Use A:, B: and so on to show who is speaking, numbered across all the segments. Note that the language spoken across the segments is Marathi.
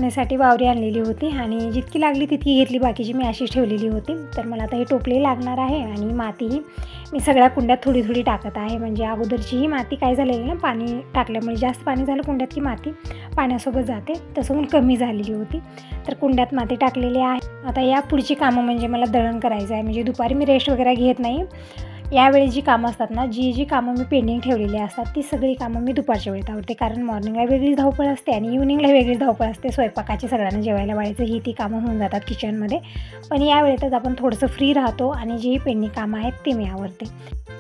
A: कापण्यासाठी वावरी आणलेली होती आणि जितकी लागली तितकी घेतली, बाकीची मी अशीच ठेवलेली होती. तर मला आता हे टोपले लागणार आहे आणि मातीही मी सगळ्या कुंड्यात थोडी थोडी टाकत आहे. म्हणजे अगोदरची ही माती काय झालेली ना, पाणी टाकल्यामुळे जास्त पाणी झालं कुंड्यात की माती पाण्यासोबत जाते, तसं म्हणून कमी झालेली होती. तर कुंड्यात माती टाकलेली आहे. आता या पुढची कामं म्हणजे मला दळण करायचं आहे. म्हणजे दुपारी मी रेस्ट वगैरे घेत नाही. यावेळी जी कामं असतात ना, जी कामं मी पेंडिंग ठेवलेली असतात ती सगळी कामं मी दुपारच्या वेळेत आवडते. कारण मॉर्निंगला वेगळीच धावपळ असते आणि इव्हनिंगला वेगळीच धावपळ असते. स्वयंपाकाची सगळ्यांना जेवायला वाढायचं ही ती कामं होऊन जातात किचनमध्ये. पण या वेळेतच आपण थोडंसं फ्री राहतो आणि जी पेंडिंग कामं आहेत ती मी आवरते.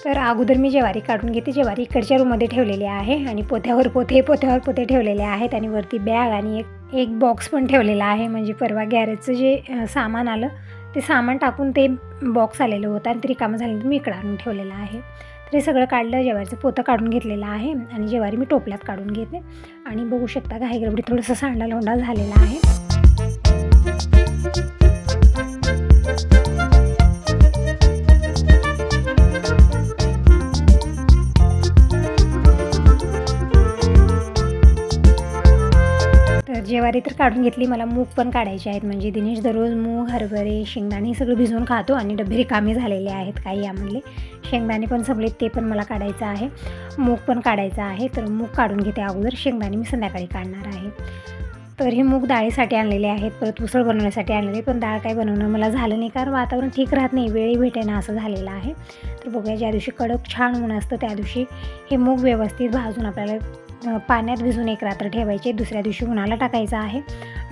A: तर अगोदर मी ज्वारी काढून घेते. ज्वारी इकडच्या रूममध्ये ठेवलेली आहे आणि पोत्यावर पोते ठेवलेले आहेत आणि वरती बॅग आणि एक बॉक्स पण ठेवलेला आहे. म्हणजे परवा गॅरेजचं जे सामान आलं ते सामान टाकून ते बॉक्स आलेलं होतं आणि ते रिकामं झाल्यानंतर मी इकडं आणून ठेवलेलं आहे. तर हे सगळं काढलं, ज्वारीचं पोतं काढून घेतलेलं आहे आणि ज्वारी मी टोपल्यात काढून घेते आणि बघू शकता घाईगडबडीत थोडंसं सांडा लोंडा झालेला आहे. ज्वारी तर काढून घेतली. मला मूग पण काढायचे आहेत. म्हणजे दिनेश दररोज मूग, हरभरे, शेंगदाणे हे सगळं भिजवून खातो आणि डबे रिकामे झालेले आहेत काही यामधले. शेंगदाणे पण संपलेत, ते पण मला काढायचं आहे. मूग पण काढायचं आहे. तर मूग काढून घेते अगोदर, शेंगदाणे मी संध्याकाळी काढणार आहे. तर हे मूग डाळीसाठी आणलेले आहेत, परत उसळ बनवण्यासाठी आणलेले. पण डाळ काय बनवणं मला झालं नाही, कारण वातावरण ठीक राहत नाही, वेळी भेटेना असं झालेलं आहे. तर बघूया, ज्या दिवशी कडक छान ऊन असतं त्या दिवशी हे मूग व्यवस्थित भाजून आपल्याला पाण्यात भिजून एक रात्र ठेवायचे, दुसऱ्या दिवशी उन्हाला टाकायचं आहे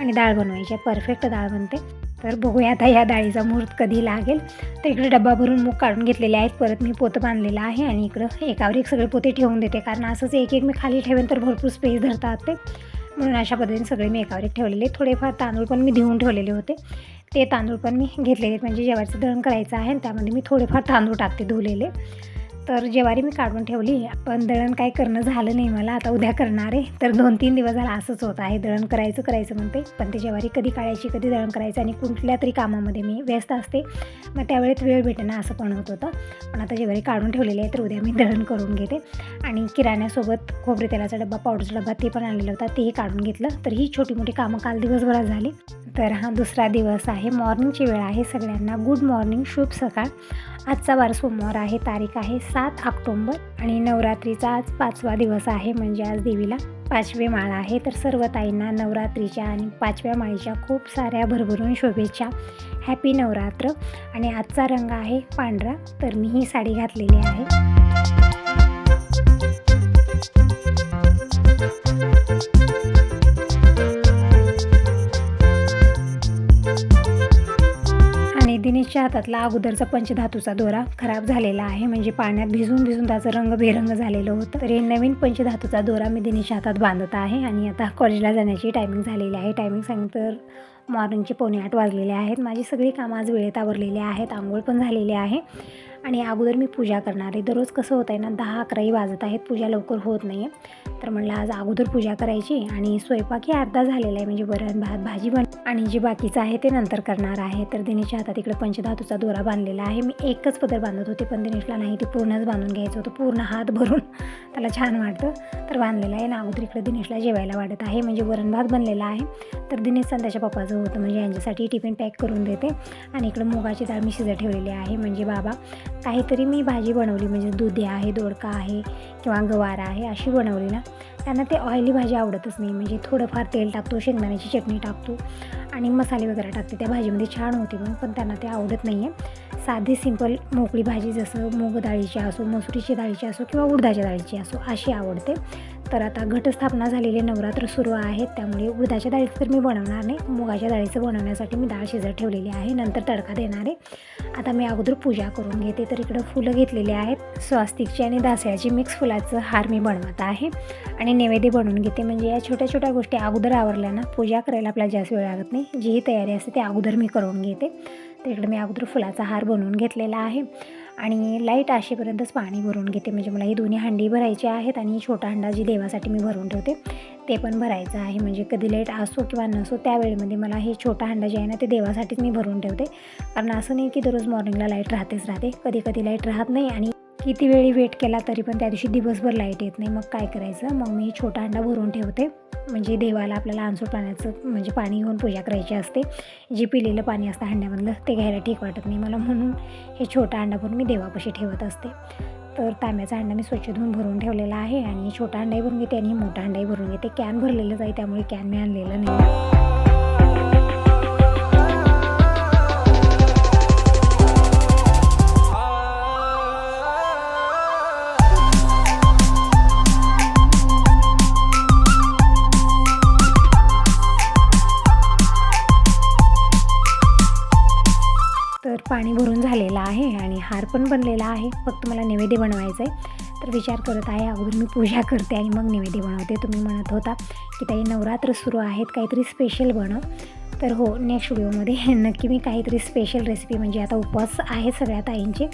A: आणि डाळ बनवायची आहे. परफेक्ट डाळ बनते. तर बघूया आता या डाळीचा मुहूर्त कधी लागेल. तर इकडे डब्बा भरून मूग काढून घेतलेले आहेत. परत मी पोतं बांधलेलं आहे आणि इकडं एकावर एक सगळे पोते ठेवून देते, कारण असंच एक एक मी खाली ठेवेन तर भरपूर स्पेस धरतात ते, म्हणून अशा पद्धतीने सगळे मी एकावर एक ठेवलेले. थोडेफार तांदूळ पण मी धुवून ठेवलेले होते, ते तांदूळ पण मी घेतलेले आहेत. म्हणजे ज्वारीचं दळण करायचं आहे त्यामध्ये मी थोडेफार तांदूळ टाकते धुवलेले. तर ज्वारी मी काढून ठेवली, पण दळण काय करणं झालं नाही मला. आता उद्या करणार आहे. तर 2-3 दिवस झाला असंच होत आहे, दळण करायचं म्हणते, पण ते ज्वारी कधी काढायची कधी दळण करायचं आणि कुठल्या तरी कामामध्ये मी व्यस्त असते, मग त्यावेळेत वेळ भेटेना असं पण होत होतं. पण आता ज्वारी काढून ठेवलेली आहे, तर उद्या मी दळण करून घेते. आणि किराण्यासोबत खोबरे तेलाचा डब्बा, पावडरचा डब्बा ते पण आणलेला होता, तेही काढून घेतलं. तर ही छोटी मोठी कामं काल दिवसभरात झाली. तर हा दुसरा दिवस आहे, मॉर्निंगची वेळ आहे. सगळ्यांना गुड मॉर्निंग, शुभ सकाळ. आजचा वार सोमवार आहे, तारीख आहे 7 ऑक्टोबर आणि नवरात्रीचा आज 5वा दिवस आहे. म्हणजे आज देवीला 5वे माळ आहे. तर सर्व ताईंना नवरात्रीच्या आणि 5व्या माळीच्या खूप साऱ्या भरभरून शुभेच्छा. हॅपी नवरात्र. आणि आजचा रंग आहे पांढरा. तर मी ही साडी घातलेली आहे. दिनेशच्या हातातला अगोदरचा पंचधातूचा दोरा खराब झालेला आहे. म्हणजे पाण्यात भिजून त्याचा रंग बेरंग झालेलं होतं. तर हे नवीन पंचधातूचा दोरा मी दिनेशच्या हातात बांधत आहे आणि आता कॉलेजला जाण्याची टायमिंग झालेली आहे. टायमिंग सांगितलं तर मॉर्निंगचे 7:45 वाजलेले आहेत. माझी सगळी कामं आज वेळेत आवरलेली आहेत. आंघोळ पण झालेली आहे आणि अगोदर मी पूजा करणार आहे. दररोज कसं होतं आहे ना, 10-11 वाजत आहेत, पूजा लवकर होत नाही आहे. तर म्हणलं आज अगोदर पूजा करायची आणि स्वयंपाकही अर्धा झालेला आहे. म्हणजे वरण भात भाजी आणि जे बाकीचं आहे ते नंतर करणार आहे. तर दिनेशच्या हातात इकडे पंचधातूचा दोरा बांधलेला आहे. मी एकच पदर बांधत होते, पण दिनेशला नाही, ते पूर्णच बांधून घ्यायचं होतं, पूर्ण हात भरून, त्याला छान वाटतं. तर बांधलेलं आहे. आणि अगोदर इकडे दिनेशला जेवायला वाढत आहे. म्हणजे वरण भात बनलेला आहे. तर दिनेशचा त्याच्या पप्पाचं होतं, म्हणजे यांच्यासाठी टिफिन पॅक करून देते. आणि इकडे मुगाची डाळ मी शिजत ठेवलेली आहे. म्हणजे बाबा काहीतरी मी भाजी बनवली, म्हणजे दुधी आहे, दोडका आहे किंवा गवार आहे, अशी बनवली ना, त्यांना ते ऑइली भाजी आवडतच नाही. म्हणजे थोडंफार तेल टाकतो, शेंगदाण्याची चटणी टाकतो आणि मसाले वगैरे टाकते, त्या भाजीमध्ये छान होते, पण त्यांना ते आवडत नाही आहे. साधी सिंपल मोकळी भाजी, जसं मूग डाळीची असो, मसुरीची डाळीची असो किंवा उडदाच्या डाळीची असो, अशी आवडते. तर आता घटस्थापना झालेली, नवरात्र सुरू आहेत, त्यामुळे उडदाच्या डाळीचं तर मी बनवणार नाही. मुगाच्या डाळीचं बनवण्यासाठी मी डाळ शिजत ठेवलेली आहे, नंतर तडका देणार आहे. आता मी अगोदर पूजा करून घेते. तर इकडं फुलं घेतलेली आहेत, स्वास्तिकची आणि दासळ्याची मिक्स फुलाचं हार मी बनवत आहे आणि नैवेद्य बनवून घेते. म्हणजे या छोट्या छोट्या गोष्टी अगोदर आवरल्या ना, पूजा करायला आपल्याला जास्त वेळ लागत नाही. जी तयारी असते ते अगोदर मी करून घेते. तर इकडे मी अगोदर फुलाचा हार बनवून घेतलेला आहे आणि लाईट असेपर्यंतच पाणी भरून घेते. म्हणजे मला ही दोन्ही हंडी भरायची आहेत आणि छोटा हंडा जी देवासाठी मी भरून ठेवते ते पण भरायचं आहे. म्हणजे कधी लाईट असो किंवा नसो, त्यावेळेमध्ये मला हे छोटा हंडा जे आहे ना, ते देवासाठीच मी भरून ठेवते. कारण असं नाही की दररोज मॉर्निंगला लाईट राहते. कधी कधी लाईट राहत नाही आणि किती वेळी वेट केला तरी पण त्या दिवशी दिवसभर लाईट येत नाही. मग काय करायचं, मग मी छोटा हंडा भरून ठेवते. म्हणजे देवाला आपल्याला अंसूळ पाण्याचं म्हणजे पाणी घेऊन पूजा करायची असते. जे पिलेलं पाणी असतं हंड्यामधलं ते घ्यायला ठीक वाटत नाही मला, म्हणून हे छोटा हंडा भरून मी देवापाशी ठेवत असते. तर तांब्याचा हंडा मी स्वच्छ धुवून भरून ठेवलेला आहे आणि छोटा हंडाही भरून घेते आणि मोठा हंडाही भरून घेते. कॅन भरलेलंच आहे त्यामुळे कॅन मी आणलेलं नाही. तर पाणी भरून झालेलं आहे आणि हार पण बनलेला आहे. फक्त मला नैवेद्य बनवायचं आहे. तर विचार करत आहे अगोदर मी पूजा करते आणि मग नैवेद्य बनवते. तुम्ही म्हणत होता की ताई नवरात्र सुरू आहेत, काहीतरी स्पेशल बनव. तर हो, नेक्स्ट व्हिडिओमध्ये नक्की मी काहीतरी स्पेशल रेसिपी, म्हणजे आता उपवास आहे सगळ्या ताईंचे,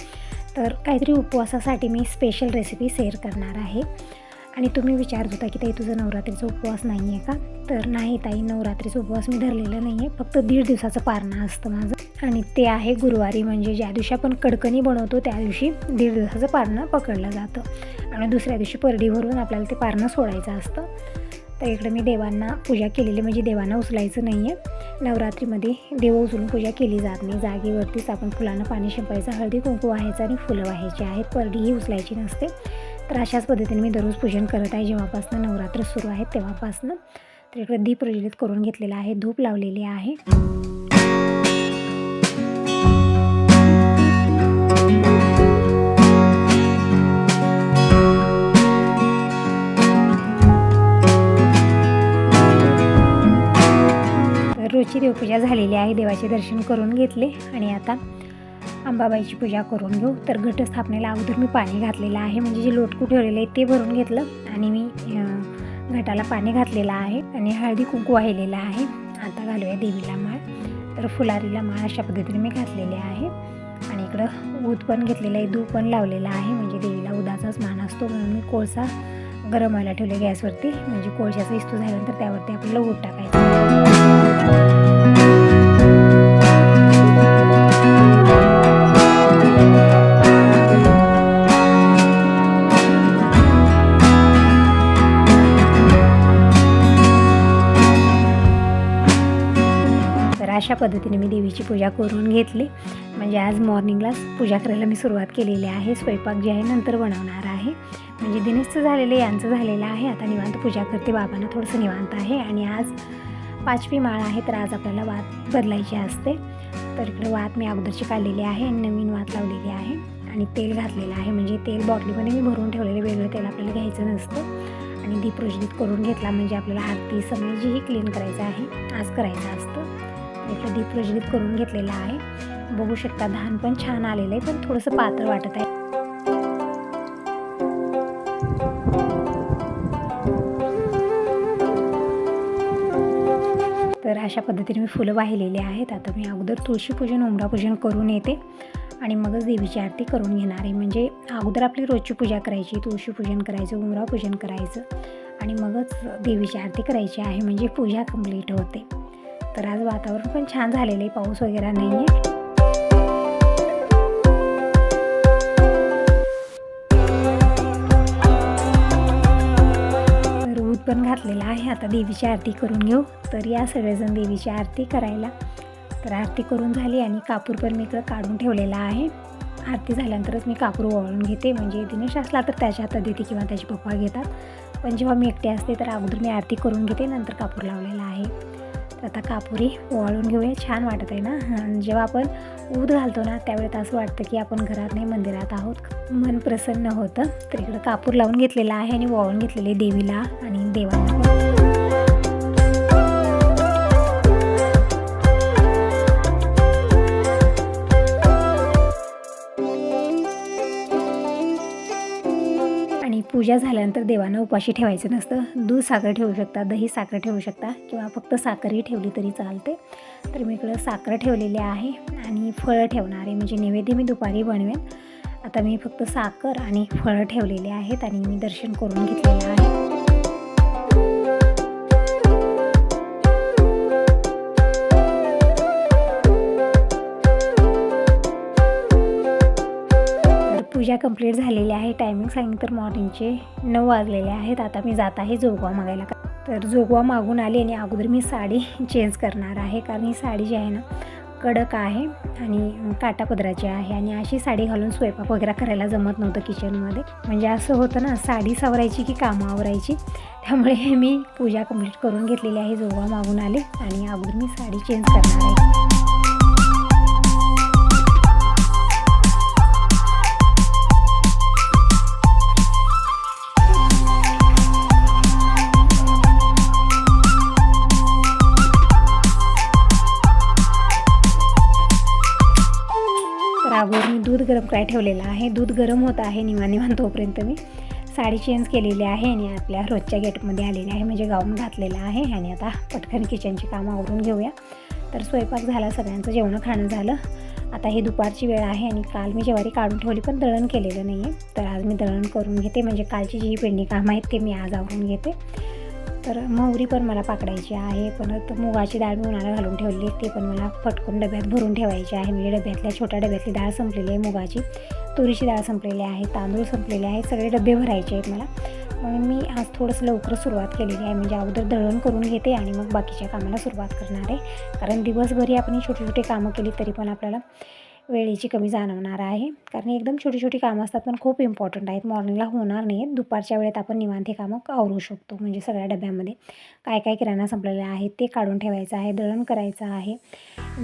A: तर काहीतरी उपवासासाठी मी स्पेशल रेसिपी शेअर करणार आहे. आणि तुम्ही विचारत होता की ताई तुझं नवरात्रीचा उपवास नाही आहे का? तर नाही ताई, नवरात्रीचा उपवास मी धरलेला नाही आहे. फक्त 1.5 दिवसाचं पारणं असतं माझं आणि ते आहे गुरुवारी. म्हणजे ज्या दिवशी आपण कडकणी बनवतो त्या दिवशी 1.5 दिवसाचं पारणं पकडलं जातं आणि दुसऱ्या दिवशी परडी भरून आपल्याला ते पारणं सोडायचं असतं. तर इकडे मी देवांना पूजा केलेली, म्हणजे देवांना उचलायचं नाही आहे. नवरात्रीमध्ये देव उचलून पूजा केली जात नाही. जागेवरतीच आपण फुलांना पाणी शिंपायचं, हळदी कुंकू व्हायचं आणि फुलं व्हायची आहेत. परडीही उचलायची नसते. तर अशाच पद्धतीने मी दररोज पूजन करत आहे जेव्हापासून नवरात्र सुरू आहेत तेव्हापासून. तर इकडे दीप प्रज्वलित करून घेतलेला आहे, धूप लावलेली आहे. तर रोजची देवपूजा झालेली आहे, देवाचे दर्शन करून घेतले आणि आता अंबाबाईची पूजा करून घेऊ. तर घटस्थापनेला अगोदर मी पाणी घातलेलं आहे, म्हणजे जे लोटकू ठेवलेलं आहे ते भरून घेतलं आणि मी घटाला पाणी घातलेलं आहे आणि हळदी कुंकू वाहिलेलं आहे. आता घालूया देवीला माळ. तर फुलारीला माळ अशा पद्धतीने मी घातलेले आहे आणि इकडं ऊद पण घेतलेलं आहे, धूप पण लावलेला आहे. म्हणजे देवीला उदाचाच मान असतो म्हणून मी कोळसा गरम व्हायला ठेवले गॅसवरती. म्हणजे कोळशाचा इस्तू झाल्यानंतर त्यावरती आपल्याला ऊद टाकायचं. अशा पद्धतीने मी देवीची पूजा करून घेतली. म्हणजे आज मॉर्निंगलाच पूजा करायला मी सुरुवात केलेली आहे. स्वयंपाक जे आहे नंतर बनवणार आहे. म्हणजे दिनेशचं झालेलं आहे, यांचं झालेलं आहे. आता निवांत पूजा करते, बाबांना थोडंसं निवांत आहे. आणि आज 5वी माळ आहे, तर आज आपल्याला वात बदलायची असते. तर इकडे वात मी अगोदरची काढलेली आहे आणि नवीन वात लावलेली आहे आणि तेल घातलेलं आहे. म्हणजे तेल बॉटलीमध्ये मी भरून ठेवलेलं, वेगळं तेल आपल्याला घ्यायचं नसतं. आणि दीप प्रज्वलित करून घेतला म्हणजे आपल्याला आरती समय जेही क्लीन करायचं आहे आज करायचं असतं. इकडे दीप प्रज्वलित करून घेतलेला आहे. बघू शकता धान पण छान आलेलं आहे, पण थोडंसं पातळ वाटत आहे. तर अशा पद्धतीने मी फुलं वाहिलेली आहेत. आता मी अगोदर तुळशीपूजन, उंबरापूजन करून येते आणि मगच देवीची आरती करून घेणार आहे. म्हणजे अगोदर आपली रोजची पूजा करायची, तुळशीपूजन करायचं, उंबरापूजन करायचं आणि मगच देवीची आरती करायची आहे. म्हणजे पूजा कंप्लीट होते. तर आज वातावरण पण छान झालेलं आहे, पाऊस वगैरे नाही आहे. तर ऊद पण घातलेला आहे. आता देवीची आरती करून घेऊ. तर या सगळेजण देवीची आरती करायला. तर आरती करून झाली आणि कापूर पण मी इकडं काढून ठेवलेला आहे. आरती झाल्यानंतरच मी कापूर ओवाळून घेते. म्हणजे दिनेश असला तर त्याच्या हातात देते किंवा त्याचे पप्पा घेतात. पण जेव्हा मी एकटे असते तर अगोदर मी आरती करून घेते, नंतर कापूर लावलेला आहे. तर आता कापुरी ओवाळून घेऊया. छान वाटत आहे ना. जेव्हा आपण ऊद घालतो ना त्यावेळेस असं वाटतं की आपण घरात नाही मंदिरात आहोत, मन प्रसन्न होतं. तर इकडं कापूर लावून घेतलेला आहे आणि ओवाळून घेतलेले देवीला आणि देवाला. पूजा झाल्यानंतर देवांना उपाशी ठेवायचं नसतं. दूध साखर ठेवू शकता, दही साखर ठेवू शकता किंवा फक्त साखरही ठेवली तरी चालते. तर मी इकडं साखर ठेवलेली आहे आणि फळं ठेवणार आहे. म्हणजे नैवेद्य मी दुपारी बनवेन. आता मी फक्त साखर आणि फळं ठेवलेले आहेत आणि मी दर्शन करून घेतलेलं आहे. पूजा पूजा कंप्लीट झालेली आहे. टायमिंग सांगितलं तर मॉर्निंगचे 9 वाजलेले आहेत. आता मी जात आहे जोगवा मागायला. तर जोगवा मागून आले आणि अगोदर मी साडी चेंज करणार आहे, कारण ही साडी जी आहे ना कडक आहे आणि काटापदराची आहे आणि अशी साडी घालून स्वयंपाक वगैरे करायला जमत नव्हतं किचनमध्ये. म्हणजे असं होतं ना, साडी सवरायची की कामं आवरायची. त्यामुळे मी पूजा कंप्लीट करून घेतलेली आहे. जोगवा मागून आले आणि अगोदर मी साडी चेंज करणार आहे. अगोदर मी दूध गरम करायला ठेवलेलं आहे. दूध गरम होत आहे निवांत तोपर्यंत मी साडी चेंज केलेली आहे आणि आपल्या रोजच्या गेटमध्ये आलेली आहे, म्हणजे गाऊन घातलेला आहे. आणि आता पटकन किचनची कामं आवरून घेऊया. तर स्वयंपाक झाला, सगळ्यांचं जेवण खाणं झालं. आता ही दुपारची वेळ आहे आणि काल मी ज्वारी काढून ठेवली पण दळण केलेलं नाही आहे. तर आज मी दळण करून घेते, म्हणजे कालची जी पेंडिंग कामं आहेत ते मी आज आवरून घेते. तर मोहरी पण मला पाकडायची आहे. परत मुगाची डाळ मी उन्हाळा घालून ठेवली, ते पण मला फटकून डब्यात भरून ठेवायची आहे. म्हणजे डब्यातल्या छोट्या डब्यातली डाळ संपलेली आहे, मुगाची, तुरीची डाळ संपलेली आहे, तांदूळ संपलेले आहेत, सगळे डबे भरायचे आहेत मला. म्हणून मी आज थोडंसं लवकर सुरुवात केलेली आहे, म्हणजे अगोदर दळण करून घेते आणि मग बाकीच्या कामाला सुरुवात करणार आहे. कारण दिवसभरी आपण छोटी छोटी कामं केली तरी पण आपल्याला वेळेची कमी जाणवणार आहे. कारण एकदम छोटी छोटी कामं असतात पण खूप इम्पॉर्टंट आहेत. मॉर्निंगला होणार नाही आहेत, दुपारच्या वेळेत आपण निवांत हे कामं आवरू शकतो. म्हणजे सगळ्या डब्यामध्ये काय काय किराणा संपलेले आहे ते काढून ठेवायचं आहे, दळण करायचं आहे,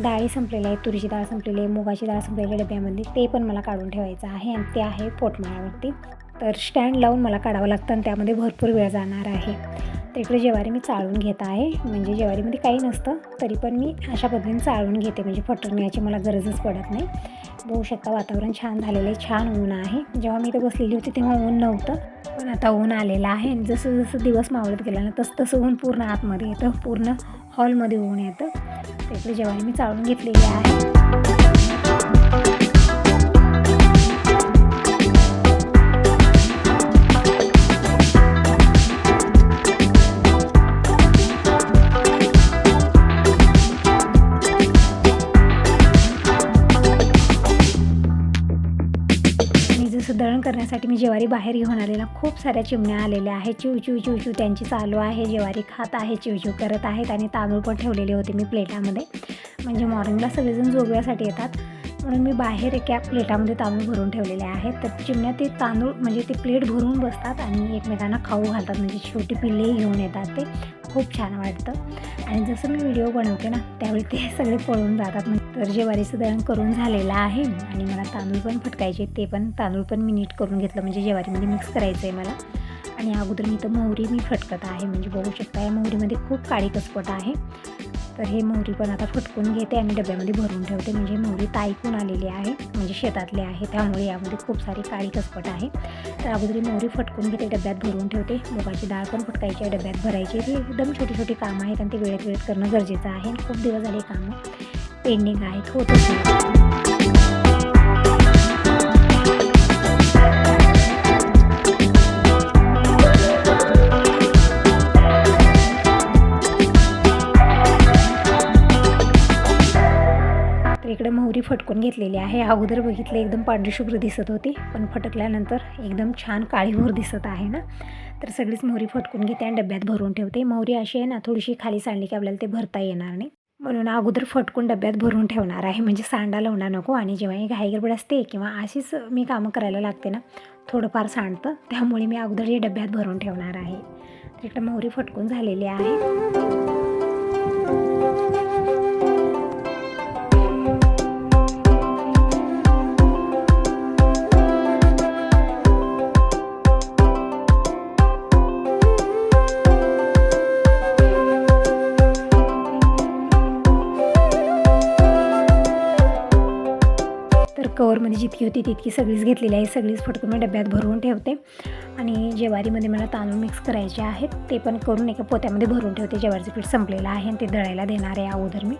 A: डाळी संपलेल्या आहेत, तुरीची डाळ संपलेली आहे, मुगाची डाळ संपलेली डब्यामध्ये ते पण मला काढून ठेवायचं आहे. आणि ते आहे पोटमाळ्यावरती. तर स्टँड लावून मला काढावं लागतं आणि त्यामध्ये भरपूर वेळ जाणार आहे. तर इकडे ज्वारी मी चाळून घेत आहे. म्हणजे ज्वारीमध्ये काही नसतं तरी पण मी अशा पद्धतीने चाळून घेते, म्हणजे फटकण्याची मला गरजच पडत नाही. बघू शकता वातावरण छान झालेलं आहे, छान ऊन आहे. जेव्हा मी इथं बसलेली होती तेव्हा ऊन नव्हतं, पण आता ऊन आलेलं आहे. आणि जसं जसं दिवस मावळत गेला ना तसं ऊन पूर्ण आतमध्ये येतं, पूर्ण हॉलमध्ये ऊन येतं. तर इकडे ज्वारी मी चाळून घेतलेली आहे. दळण करण्यासाठी मी ज्वारी बाहेर घेऊन आलेला, खूप साऱ्या चिमण्या आलेल्या आहेत. चिवचिव चिवचिव त्यांची चालू आहे. ज्वारी खात आहे, चिवचिव करत आहेत. आणि तांदूळ पण ठेवलेले होते मी प्लेटामध्ये, म्हणजे मॉर्निंगला सगळेजण जोगव्यासाठी येतात म्हणून मी बाहेर एका प्लेटामध्ये तांदूळ भरून ठेवलेले आहेत. तर चिमण्या ते तांदूळ म्हणजे ते प्लेट भरून बसतात आणि एकमेकांना खाऊ घालतात, म्हणजे छोटी पिल्लेही घेऊन येतात. ते खूप छान वाटतं. आणि जसं मी व्हिडिओ बनवते ना त्यावेळी ते सगळे पळून जातात. तर ज्वारीचं दळण करून झालेलं आहे आणि मला तांदूळ पण फटकायचे, ते पण तांदूळ पण मी नीट करून घेतलं, म्हणजे ज्वारीमध्ये मिक्स करायचं आहे मला. आणि अगोदर मी तर मोहरी मी फटकत आहे, म्हणजे बघू शकता या मोहरीमध्ये खूप काळी कसपट आहे. तर हे मोहरी पण आता फटकून घेते आणि डब्यामध्ये भरून ठेवते. म्हणजे मोहरी ताईकून आलेली आहे, म्हणजे शेतातली आहे, त्यामुळे यामध्ये खूप सारी काळी कसपट आहे. तर अगोदर मोहरी फटकून घेते, डब्यात भरून ठेवते. मुगाची डाळ पण फटकायची आहे, डब्यात भरायची. ही एकदम छोटी छोटी कामं आहेत आणि ते वेळेत करणं गरजेचं आहे. खूप दिवस झाले कामं पेंडिंग आहेत, होतच नाही. इकडे मोहरी फटकून घेतलेली आहे. अगोदर बघितले एकदम पांढरी शुभ्र दिसत होती, पण फटकल्यानंतर एकदम छान काळीभोर दिसत आहे ना. तर सगळीच मोहरी फटकून घेते आणि डब्यात भरून ठेवते. मोहरी अशी आहे ना, थोडीशी खाली सांडली की आपल्याला ते भरता येणार नाही, म्हणून अगोदर फटकून डब्यात भरून ठेवणार आहे, म्हणजे सांडा लावणार नको. आणि जेव्हा ही घाईगडबड असते किंवा अशीच मी कामं करायला लागते ना, थोडंफार सांडतं, त्यामुळे मी अगोदर हे डब्यात भरून ठेवणार आहे. तर इकडे मोहरी फटकून झालेली आहे. कवरमध्ये जितकी होती तितकी सगळीच घेतलेली आहे, सगळीच फटकून मी डब्यात भरून ठेवते. आणि ज्वारीमध्ये मला तांदूळ मिक्स करायचे आहेत, ते पण करून एका पोत्यामध्ये भरून ठेवते. ज्वारीचं पीठ संपलेलं आहे आणि ते दळायला देणार आहे अगोदर मी.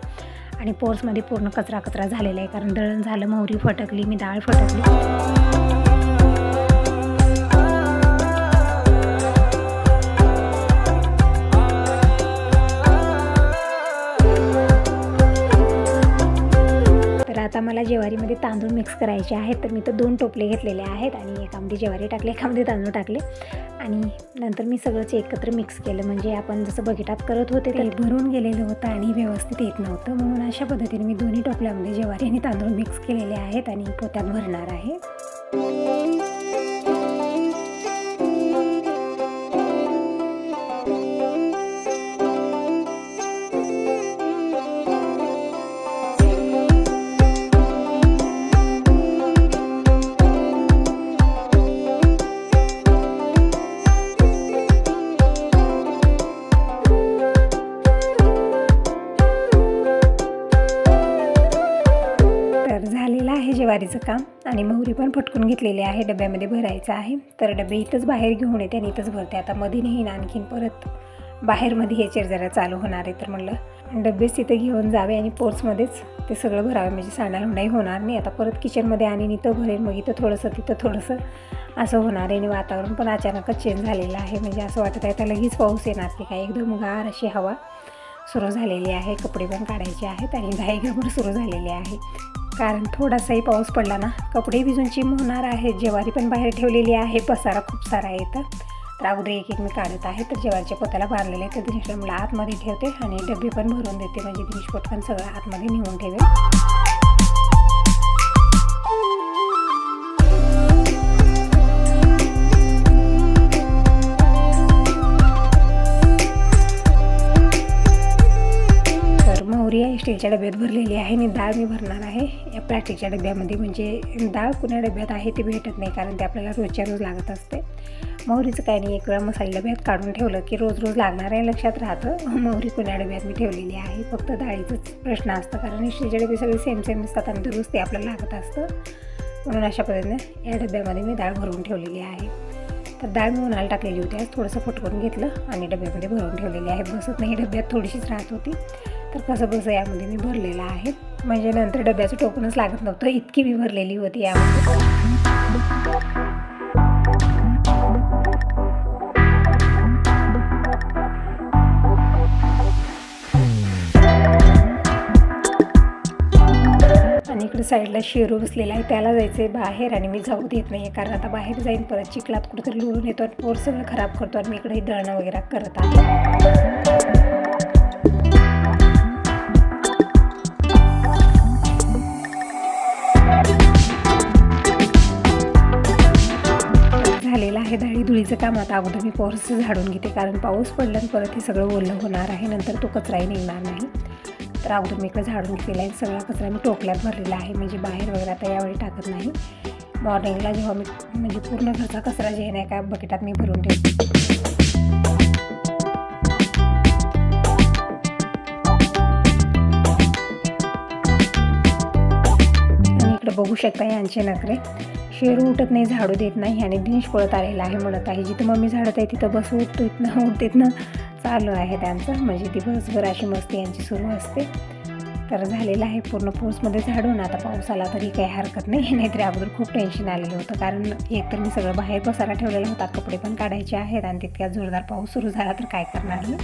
A: आणि पोर्समध्ये पूर्ण कचरा झालेला आहे, कारण दळण झालं, मोहरी फटकली, मी डाळ फटकली. आता मला ज्वारीमध्ये तांदूळ मिक्स करायचे आहेत, तर मी तर 2 टोपले घेतलेले आहेत आणि एकामध्ये ज्वारी टाकले, एकामध्ये तांदूळ टाकले आणि नंतर मी सगळंच एकत्र मिक्स केलं. म्हणजे आपण जसं बकेटात करत होते ते भरून गेलेलं होतं आणि व्यवस्थित येत नव्हतं, म्हणून अशा पद्धतीने मी दोन्ही टोपल्यामध्ये ज्वारी आणि तांदूळ मिक्स केलेले आहेत आणि पोत्यात भरणार आहे. ज्वारीचं काम आणि मोहरी पण फटकून घेतलेली आहे, डब्यामध्ये भरायचं आहे. तर डबे इथंच बाहेर घेऊन येते आणि इथंच भरते. आता मध्ये नेईन आणखीन परत बाहेरमध्ये हे जरा चालू होणार आहे, तर म्हणलं डबेच तिथं घेऊन जावे आणि पोर्चमध्येच ते सगळं भरावे, म्हणजे सांडालुंडाई होणार नाही. आता परत किचनमध्ये आणि इथं भरेन, मग इथं थोडंसं तिथं थोडंसं असं होणार आहे. आणि वातावरण पण अचानकच चेंज झालेलं आहे, म्हणजे असं वाटत आहे तर लगेच पाऊस येणार की काय. एकदम गार अशी हवा सुरू झालेली आहे. कपडे पण काढायचे आहेत आणि घाईगडबड सुरू झालेली आहे, कारण थोडासाही पाऊस पडला ना कपडे भिजून चिम होणार आहेत. ज्वारी पण बाहेर ठेवलेली आहे, पसारा खूप सारा आहे. तर अगोदर एक एक मी काढत आहे. तर ज्वारीच्या पोत्याला बांधलेले तर दिनेशला मला आतमध्ये ठेवते आणि डबे पण भरून देते, म्हणजे दिनेश पटकन सगळं आतमध्ये नेऊन ठेवेल. स्टीलच्या डब्यात भरलेली आहे आणि डाळ मी भरणार आहे या प्लास्टिकच्या डब्यामध्ये. म्हणजे डाळ कुण्या डब्यात आहे ते भेटत नाही, कारण ते आपल्याला रोजच्या रोज लागत असते. मोहरीचं काय नाही, एक वेळा मसाला डब्यात काढून ठेवलं की रोज रोज लागणार आहे, लक्षात राहतं. मोहरी कुण्या डब्यात मी ठेवलेली आहे. फक्त डाळीचंच प्रश्न असतं, कारण स्टीलच्या डबे सगळे सेम सेम दिसतात आणि रोज ते आपल्याला लागत असतं. म्हणून अशा पद्धतीने या डब्यामध्ये मी डाळ भरून ठेवलेली आहे. तर डाळ मी उन्हाळा टाकलेली होती, आज थोडंसं फटकून घेतलं आणि डब्यामध्ये भरून ठेवलेली आहे. बसत नाही डब्यात, थोडीशीच राहत होती. तर कसं बसं यामध्ये मी भरलेलं आहे, म्हणजे नंतर डब्याचं टोपणच लागत नव्हतं, इतकी मी भरलेली होती यामध्ये. आणि इकडे साईडला शेरू बसलेला आहे, त्याला जायचं आहे बाहेर आणि मी जाऊ देत नाही आहे, कारण आता बाहेर जाईन परत चिखलात कुठेतरी लुळून येतो आणि पोर सगळं खराब करतो आणि मी इकडे दळणं वगैरे करत आहे. झालेलं आहे धुळीचं काम. आता अगोदर मी पोर्स झाडून घेते, कारण पाऊस पडला आणि परत हे सगळं ओलं होणार आहे, नंतर तो कचराही निघणार नाही. तर अगोदर मी इकडे झाडून घेतलेला आहे. सगळा कचरा मी टोपल्यात भरलेला आहे, म्हणजे बाहेर वगैरे आता यावेळी टाकत नाही. मॉर्निंगला जेव्हा मी म्हणजे पूर्ण घरचा कचरा जे नाही का बकेटात मी भरून ठेवते. आणि इकडे बघू शकता यांचे नखरे. शेरू उठत नाही, झाडू देत नाही आणि दिनेश पळत आलेला आहे, म्हणत आहे जिथं मम्मी झाडत आहे तिथं बस उठतो इथनं चालू आहे त्यांचं. म्हणजे दिवसभर अशी मस्ती यांची सुरू असते. तर झालेलं आहे पूर्ण पोर्समध्ये झाडून. आता पाऊस आला तरी काही हरकत नाही, नाहीतरी अगोदर खूप टेन्शन आलेलं होतं, कारण एकतर मी सगळं बाहेर पसारा ठेवलेला होता, कपडे पण काढायचे आहेत आणि तितक्यात जोरदार पाऊस सुरू झाला तर काय करणार मी.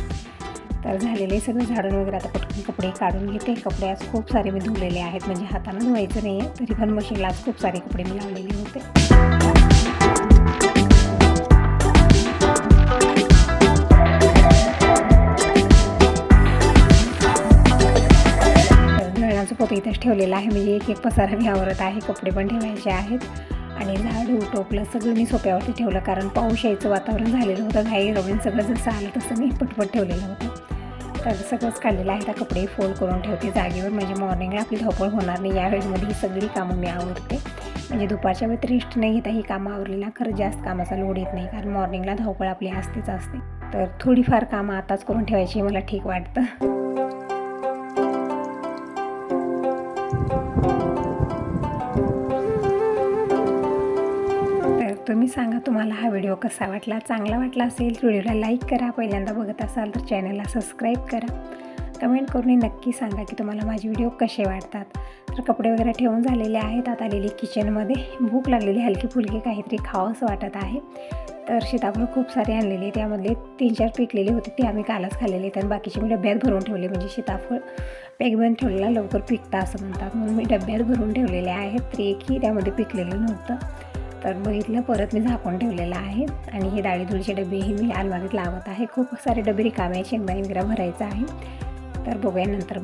A: तर झालेले सगळं झाडून वगैरे आता पटकन कपडे काढून घेते. कपडे आज खूप सारे मी धुवलेले आहेत, म्हणजे हातानं धुवायचं नाही आहे, तरी पण मशीनला आज खूप सारे कपडे मी लावलेले होते. नळाचं पोतं इथंच ठेवलेलं आहे, म्हणजे एक एक पसारा मी आवरत आहे. कपडे पण ठेवायचे आहेत आणि झाडू टोपलं सगळं मी सोप्यावरती ठेवलं, कारण पाऊस यायचं वातावरण झालेलं होतं. घाई रवून सगळं जसं आलं तसं मी पटपट ठेवलेलं होतं. तर सगळंच काढलेलं आहे. आता कपडे फोल्ड करून ठेवते जागेवर, म्हणजे मॉर्निंगला आपली धावपळ होणार नाही. यावेळेमध्ये ही सगळी कामं मी आवरते, म्हणजे दुपारच्या वेळेत रेस्ट नाही घेता ही कामं आवरलेला खरं जास्त कामाचा लोड येत नाही, कारण मॉर्निंगला धावपळ आपली असतेच असते. तर थोडीफार कामं आताच करून ठेवायची मला ठीक वाटतं. तुम्ही सांगा तुम्हाला हा व्हिडिओ कसा वाटला. चांगला वाटला असेल व्हिडिओला लाईक करा, पहिल्यांदा बघत असाल तर चॅनलला सबस्क्राईब करा. कमेंट करून नक्की सांगा की तुम्हाला माझे व्हिडिओ कसे वाटतात. तर कपडे वगैरे ठेवून झालेले आहेत. आता आलेली किचनमध्ये. भूक लागलेली, हलकी फुलकी काहीतरी खावंसं वाटत आहे. तर सीताफळ खूप सारे आणलेले, त्यामधले 3-4 पिकलेले होते ते आम्ही कालच खाल्लेले आहेत आणि बाकीचे मी डब्यात भरून ठेवले. म्हणजे सीताफळ पॅकबंद ठेवलेला लवकर पिकतं असं म्हणतात, म्हणून मी डब्यात भरून ठेवलेले आहेत. तर एकही त्यामध्ये पिकलेलं नव्हतं. तर बघितलं, परत मी झाकून ठेवलेलं आहे आणि हे डाळी-धुळीचे डबेही मी अलमारीत लावत आहे. खूप सारे डबे रिकामे आहेत, शेंगदाणे वगैरे भरायचं आहे. तर बघूया नंतर